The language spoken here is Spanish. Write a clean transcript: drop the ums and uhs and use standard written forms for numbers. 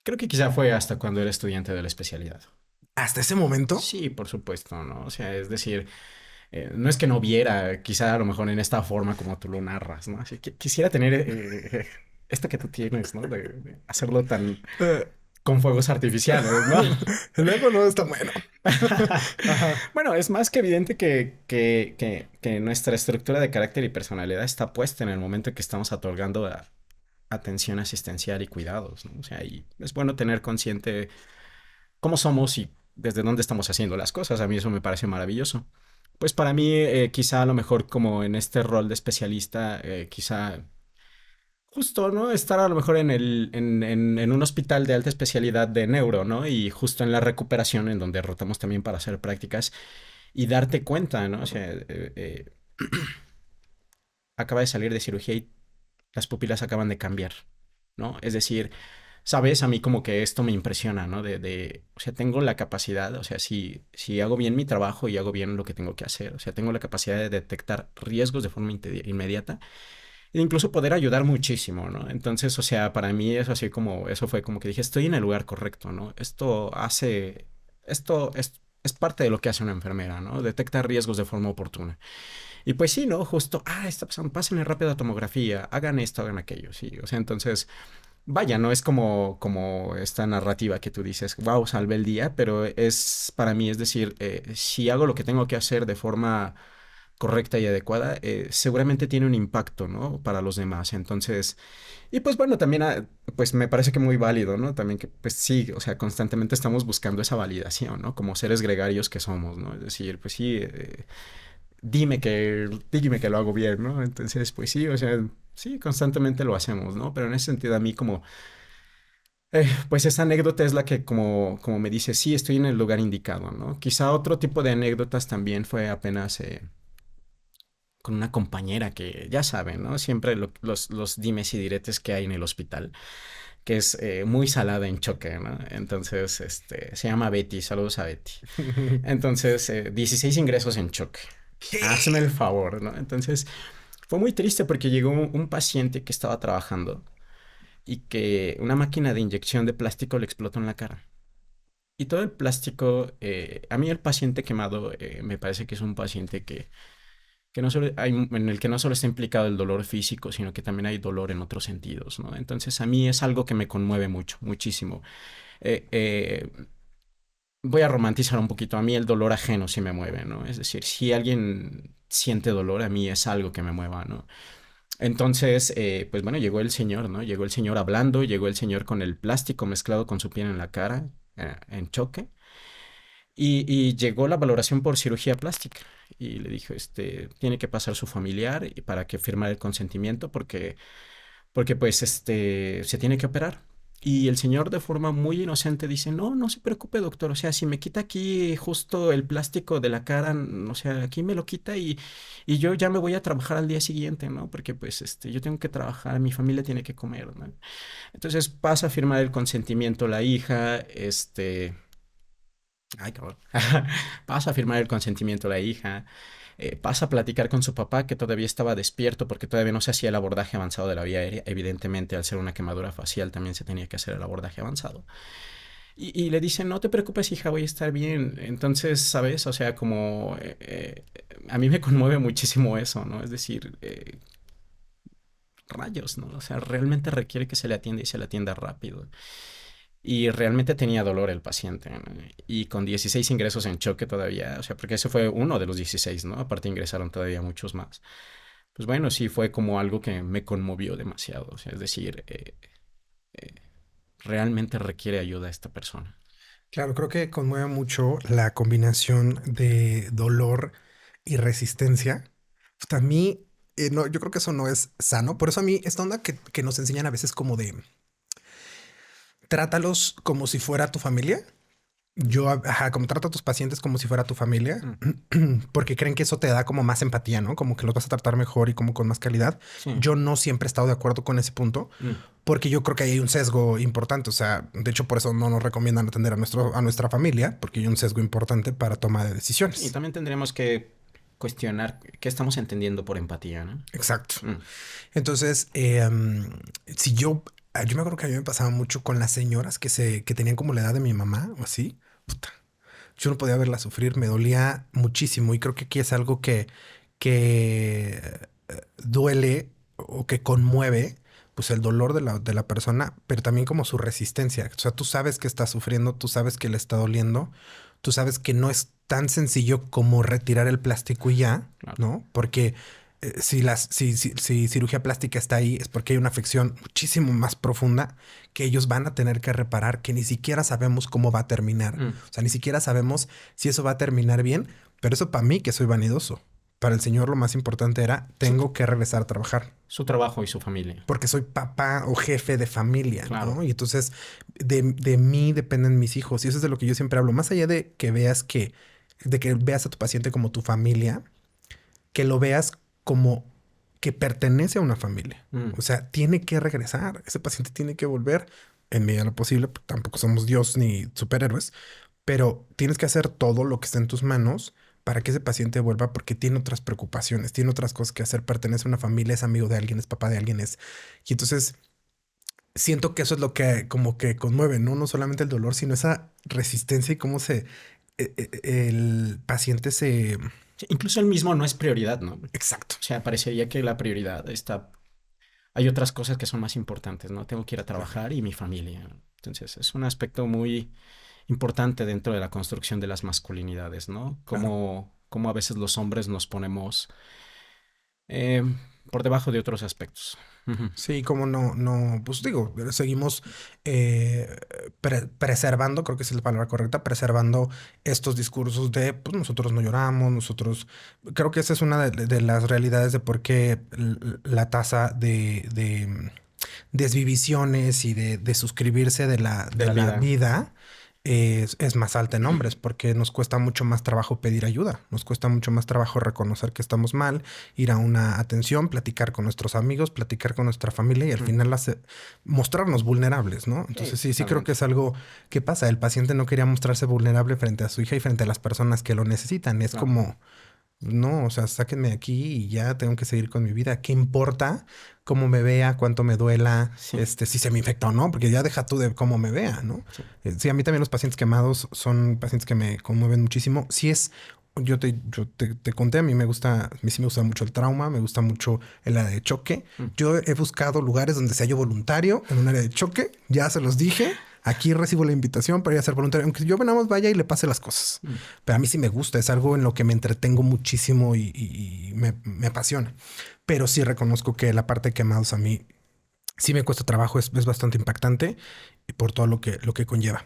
Creo que quizá fue hasta cuando era estudiante de la especialidad. ¿Hasta ese momento? Sí, por supuesto, ¿no? O sea, es decir, no es que no viera, quizá a lo mejor en esta forma como tú lo narras, ¿no? Así que quisiera tener esto que tú tienes, ¿no? De hacerlo tan Eh, con fuegos artificiales, ¿no? Luego no está bueno. Ajá. Bueno, es más que evidente que nuestra estructura de carácter y personalidad está puesta en el momento en que estamos otorgando atención asistencial y cuidados, ¿no? O sea, y es bueno tener consciente cómo somos y desde dónde estamos haciendo las cosas. A mí eso me parece maravilloso. Pues para mí, quizá a lo mejor como en este rol de especialista, quizá justo, ¿no? Estar a lo mejor en un hospital de alta especialidad de neuro, ¿no? Y justo en la recuperación, en donde rotamos también para hacer prácticas y darte cuenta, ¿no? O sea, acaba de salir de cirugía y las pupilas acaban de cambiar, ¿no? Es decir, sabes, a mí como que esto me impresiona, ¿no? O sea, tengo la capacidad, o sea, si hago bien mi trabajo y hago bien lo que tengo que hacer, o sea, tengo la capacidad de detectar riesgos de forma inmediata e incluso poder ayudar muchísimo, ¿no? Entonces, o sea, para mí eso así como, eso fue como que dije, estoy en el lugar correcto, ¿no? Es parte de lo que hace una enfermera, ¿no? Detecta riesgos de forma oportuna. Y pues sí, ¿no? Justo, está pasando, pásenle rápido a tomografía, hagan esto, hagan aquello, sí. O sea, entonces, vaya, no es como esta narrativa que tú dices, wow, salvé el día, pero es para mí, es decir, si hago lo que tengo que hacer de forma correcta y adecuada, seguramente tiene un impacto, ¿no? Para los demás. Entonces, y pues bueno, también, pues me parece que muy válido, ¿no? También que, pues sí, o sea, constantemente estamos buscando esa validación, ¿no? Como seres gregarios que somos, ¿no? Es decir, pues sí, dime que lo hago bien, ¿no? Entonces, pues sí, o sea, sí, constantemente lo hacemos, ¿no? Pero en ese sentido a mí como, pues esa anécdota es la que como me dice, sí, estoy en el lugar indicado, ¿no? Quizá otro tipo de anécdotas también fue apenas con una compañera que, ya saben, ¿no? Siempre los dimes y diretes que hay en el hospital, que es muy salada en choque, ¿no? Entonces, se llama Betty, saludos a Betty. Entonces, 16 ingresos en choque. Hazme ¿Qué? el favor, ¿no? Entonces, fue muy triste porque llegó un paciente que estaba trabajando y que una máquina de inyección de plástico le explotó en la cara. Y todo el plástico, a mí el paciente quemado me parece que es un paciente que no solo en el que no solo está implicado el dolor físico, sino que también hay dolor en otros sentidos, ¿no? Entonces a mí es algo que me conmueve mucho, muchísimo. Eh, eh, Voy a romantizar un poquito, a mí el dolor ajeno sí me mueve, ¿no? Es decir, si alguien siente dolor, a mí es algo que me mueva, ¿no? Entonces, pues bueno, llegó el señor, ¿no? Llegó el señor hablando, llegó el señor con el plástico mezclado con su piel en la cara, en choque, y llegó la valoración por cirugía plástica. Y le dijo, tiene que pasar su familiar y para que firme el consentimiento porque pues se tiene que operar. Y el señor de forma muy inocente dice, no, no se preocupe, doctor, o sea, si me quita aquí justo el plástico de la cara, o sea, aquí me lo quita y yo ya me voy a trabajar al día siguiente, ¿no? Porque pues yo tengo que trabajar, mi familia tiene que comer, ¿no? Entonces pasa a firmar el consentimiento la hija, ay, cabrón. Pasa a firmar el consentimiento la hija, pasa a platicar con su papá que todavía estaba despierto porque todavía no se hacía el abordaje avanzado de la vía aérea. Evidentemente, al ser una quemadura facial también se tenía que hacer el abordaje avanzado. Y le dice, no te preocupes, hija, voy a estar bien. Entonces, ¿sabes? O sea, como a mí me conmueve muchísimo eso, ¿no? Es decir, rayos, ¿no? O sea, realmente requiere que se le atienda y se le atienda rápido. Y realmente tenía dolor el paciente, ¿no? Y con 16 ingresos en choque todavía, o sea, porque ese fue uno de los 16, ¿no? Aparte ingresaron todavía muchos más. Pues bueno, sí fue como algo que me conmovió demasiado, o sea, es decir, eh, realmente requiere ayuda esta persona. Claro, creo que conmueve mucho la combinación de dolor y resistencia. Pues, a mí, no, yo creo que eso no es sano. Por eso a mí, esta onda que nos enseñan a veces como de trátalos como si fuera tu familia. Yo, ajá, como trata a tus pacientes como si fuera tu familia, Mm, porque creen que eso te da como más empatía, ¿no? Como que los vas a tratar mejor y como con más calidad. sí. Yo no siempre he estado de acuerdo con ese punto, Mm. porque yo creo que ahí hay un sesgo importante. O sea, de hecho, por eso no nos recomiendan atender a nuestra familia, porque hay un sesgo importante para toma de Y decisiones. también tendríamos que cuestionar qué estamos entendiendo por empatía, ¿no? Exacto. Mm, Entonces, si yo Yo me acuerdo que a mí me pasaba mucho con las señoras que tenían como la edad de mi mamá o así. Puta, yo no podía verla sufrir, me dolía muchísimo y creo que aquí es algo que duele o que conmueve, pues el dolor de la persona, pero también como su resistencia. O sea, tú sabes que está sufriendo, tú sabes que le está doliendo, tú sabes que no es tan sencillo como retirar el plástico y ya, Claro. ¿no? Porque si cirugía plástica está ahí es porque hay una afección muchísimo más profunda que ellos van a tener que reparar, que ni siquiera sabemos cómo va a terminar. Mm. O sea, ni siquiera sabemos si eso va a terminar bien, pero eso para mí, que soy vanidoso. Para el señor lo más importante era, Su, tengo que regresar a trabajar, su trabajo y su familia. porque soy papá o jefe de familia, ¿no? Claro. Y entonces de mí dependen mis hijos. Y eso es de lo que yo siempre hablo. Más allá de que veas a tu paciente como tu familia, que lo veas como que pertenece a una familia. Mm. O sea, tiene que regresar. Ese paciente tiene que volver en medida de lo posible. Tampoco somos Dios ni superhéroes, pero tienes que hacer todo lo que esté en tus manos para que ese paciente vuelva porque tiene otras preocupaciones, tiene otras cosas que hacer, pertenece a una familia, es amigo de alguien, es papá de alguien, es... Y entonces siento que eso es lo que como que conmueve, ¿no? No solamente el dolor, sino esa resistencia y cómo el paciente se... Sí, incluso el mismo no es prioridad, ¿no? O Exacto. sea, parecería que la prioridad está... Hay otras cosas que son más importantes, ¿no? Tengo que ir a trabajar y mi familia. Entonces, es un aspecto muy importante dentro de la construcción de las masculinidades, ¿no? Claro. Como a veces los hombres nos ponemos eh, por debajo de otros aspectos. Ujú. Sí, como pues digo, seguimos preservando, creo que esa es la palabra correcta, preservando estos discursos de, pues nosotros no lloramos, nosotros, creo que esa es una de las realidades de por qué la tasa de desvivisiones y de suscribirse De de la la vida. vida es más alta en hombres porque nos cuesta mucho más trabajo pedir ayuda, nos cuesta mucho más trabajo reconocer que estamos mal, ir a una atención, platicar con nuestros amigos, platicar con nuestra familia y al Mm. final mostrarnos vulnerables, ¿no? Sí, Entonces sí creo que totalmente. es algo que pasa. El paciente no quería mostrarse vulnerable frente a su hija y frente a las personas que lo necesitan. Es Claro. como... No, o sea, sáquenme de aquí y ya tengo que seguir con mi vida. ¿Qué importa cómo me vea, cuánto me duela, Sí, si se me infecta o no? Porque ya deja tú de cómo me vea, ¿no? sí. Sí, a mí también los pacientes quemados son pacientes que me conmueven muchísimo. Si es, te conté, a mí sí me gusta mucho el trauma, me gusta mucho el área de choque. Mm. Yo he buscado lugares donde sea yo voluntario en un área de choque, ya se los dije. Aquí recibo la invitación para ir a ser voluntario, aunque yo nada más vaya y le pase las cosas. Mm. Pero a mí sí me gusta, es algo en lo que me entretengo muchísimo y me apasiona. Pero sí reconozco que la parte de quemados a mí sí me cuesta trabajo, es bastante impactante por todo lo que conlleva.